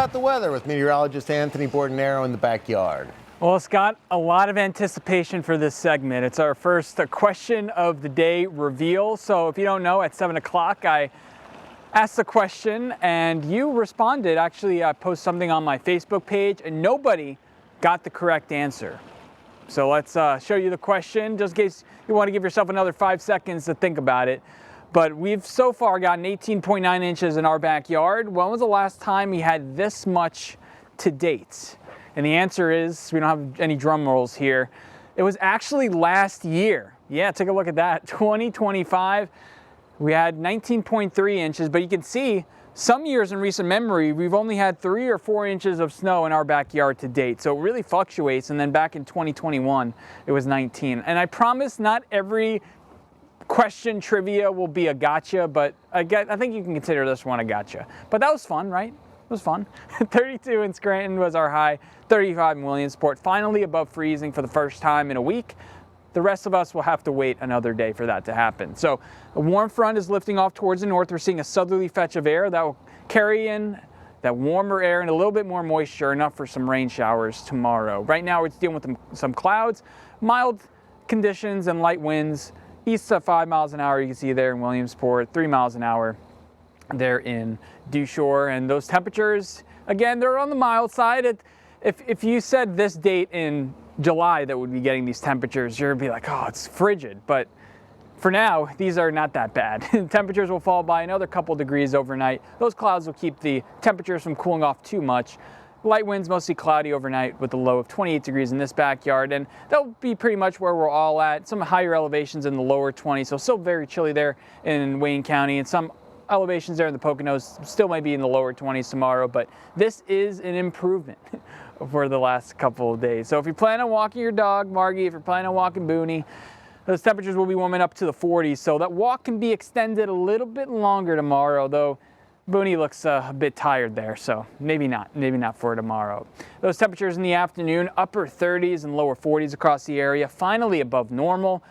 About the weather with meteorologist Anthony Bordenero in the backyard. Well, Scott, a lot of anticipation for this segment. It's our first question of the day reveal. So if you don't know, at 7 o'clock, I asked the question and you responded. Actually, I posted something on my Facebook page and nobody got the correct answer. So let's show you the question, just in case you want to give yourself another 5 seconds to think about it. But we've so far gotten 18.9 inches in our backyard. When was the last time we had this much to date? And the answer is, we don't have any drum rolls here. It was actually last year. Yeah, take a look at that. 2025, we had 19.3 inches, but you can see some years in recent memory, we've only had 3 or 4 inches of snow in our backyard to date. So it really fluctuates. And then back in 2021, it was 19. And I promise not every question trivia will be a gotcha, but I think you can consider this one a gotcha. But that was fun, right? It was fun. 32 in Scranton was our high, 35 in Williamsport, finally above freezing for the first time in a week. The rest of us will have to wait another day for that to happen. So a warm front is lifting off towards the north. We're seeing a southerly fetch of air that will carry in that warmer air and a little bit more moisture, enough for some rain showers tomorrow. Right now we're dealing with some clouds, mild conditions and light winds. East of 5 miles an hour, you can see there in Williamsport, 3 miles an hour there in Dewshore. And those temperatures, again, they're on the mild side. If you said this date in July that would be getting these temperatures, you'd be like, oh, it's frigid. But for now, these are not that bad. Temperatures will fall by another couple degrees overnight. Those clouds will keep the temperatures from cooling off too much. Light winds, mostly cloudy overnight with a low of 28 degrees in this backyard, and that'll be pretty much where we're all at. Some higher elevations in the lower 20s, so still very chilly there in Wayne County, and some elevations there in the Poconos still might be in the lower 20s tomorrow, but this is an improvement for the last couple of days. So if you plan on walking your dog, Margie, if you're planning on walking Booney, those temperatures will be warming up to the 40s, so that walk can be extended a little bit longer tomorrow, though Booney looks a bit tired there, so maybe not for tomorrow. Those temperatures in the afternoon, upper 30s and lower 40s across the area, finally above normal.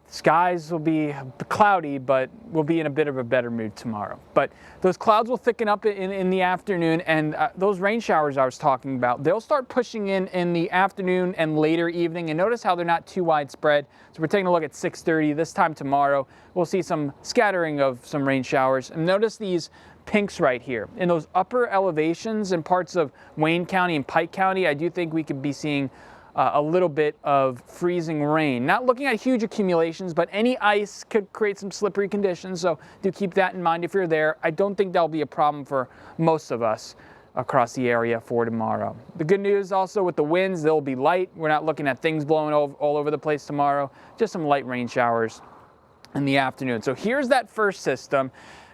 Skies will be cloudy, but we'll be in a bit of a better mood tomorrow. But those clouds will thicken up in the afternoon, and those rain showers I was talking about, they'll start pushing in the afternoon and later evening. And notice how they're not too widespread. So we're taking a look at 6:30. This time tomorrow, we'll see some scattering of some rain showers. And notice these pinks right here. In those upper elevations in parts of Wayne County and Pike County, I do think we could be seeing a little bit of freezing rain. Not looking at huge accumulations, but any ice could create some slippery conditions, so do keep that in mind if you're there. I don't think that'll be a problem for most of us across the area for tomorrow. The good news also with the winds, they'll be light. We're not looking at things blowing all over the place tomorrow, just some light rain showers in the afternoon. So here's that first system.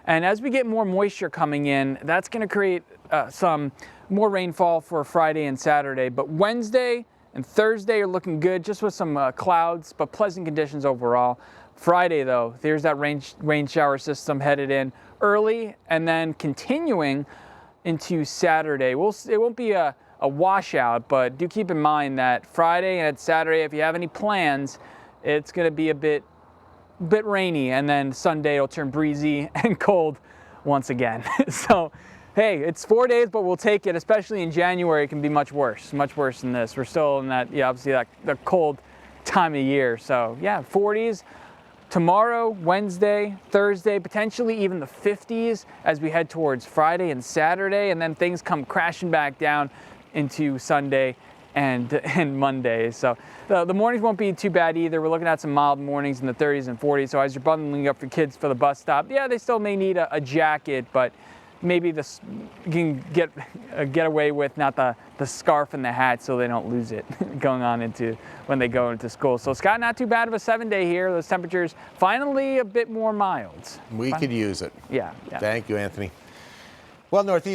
And as we get more moisture coming in, that's going to create some more rainfall for Friday and Saturday. But Wednesday and Thursday are looking good, just with some clouds, but pleasant conditions overall. Friday, though, there's that rain shower system headed in early and then continuing into Saturday. It won't be a washout, but do keep in mind that Friday and Saturday, if you have any plans, it's going to be a bit rainy, and then Sunday it'll turn breezy and cold once again. So, hey, it's 4 days, but we'll take it, especially in January. It can be much worse than this. We're still in that, obviously the cold time of year. So yeah, 40s tomorrow, Wednesday, Thursday, potentially even the 50s as we head towards Friday and Saturday, and then things come crashing back down into Sunday and Monday. So the mornings won't be too bad either. We're looking at some mild mornings in the 30s and 40s. So as you're bundling up for kids for the bus stop, yeah, they still may need a jacket, but maybe this you can get away with not the scarf and the hat, so they don't lose it going on into when they go into school. So Scott, not too bad of a 7-day here. Those temperatures finally a bit more mild. We could use it. Yeah. Thank you, Anthony. Well, Northeast